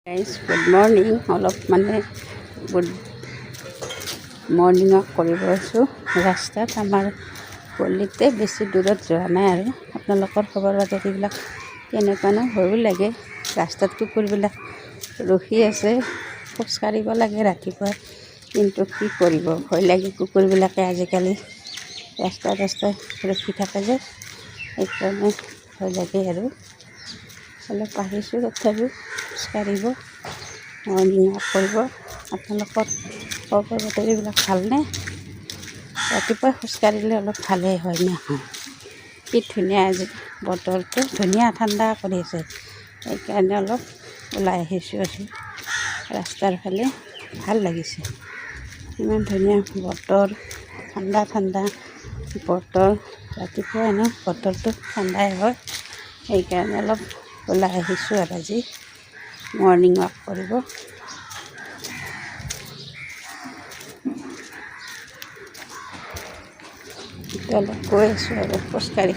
Guys good morning. অলপ মানে good morning walk কৰিব আছোঁ ৰাস্তাত। আমাৰ গলিতে বেছি দূৰত যোৱা নাই আৰু আপোনালোকৰ খবৰ বাতৰিবিলাক কেনেকুৱানো ভয়ো লাগে। ৰাস্তাত কুকুৰবিলাক ৰখি আছে, খোজকাঢ়িব লাগে ৰাতিপুৱা, কিন্তু কি কৰিব, ভয় লাগে। কুকুৰবিলাকে আজিকালি ৰাস্তাই ৰখি থাকে যে, সেইকাৰণে ভয় লাগে আৰু অলপ আহিছোঁ। তথাপিও খোজকাঢ়িব, মৰ্ণিং ৱাক কৰিব। আপোনালোকৰ খবৰ বাতৰিবিলাক ভালনে? ৰাতিপুৱা খোজকাঢ়িলে অলপ ভালেই হয় নহয়? কি ধুনীয়া আজি বতৰটো, ধুনীয়া ঠাণ্ডা কৰি আছে। সেইকাৰণে অলপ ওলাই আহিছোঁ আৰু ৰাস্তাৰ ফালে। ভাল লাগিছে, ইমান ধুনীয়া বতৰ, ঠাণ্ডা ঠাণ্ডা বতৰ। ৰাতিপুৱা এনেও বতৰটো ঠাণ্ডাই হয়, সেইকাৰণে অলপ ওলাই আহিছোঁ আৰু আজি মৰ্ণিং ৱাক কৰিব। অলপ গৈ আছোঁ আৰু খোজকাঢ়ি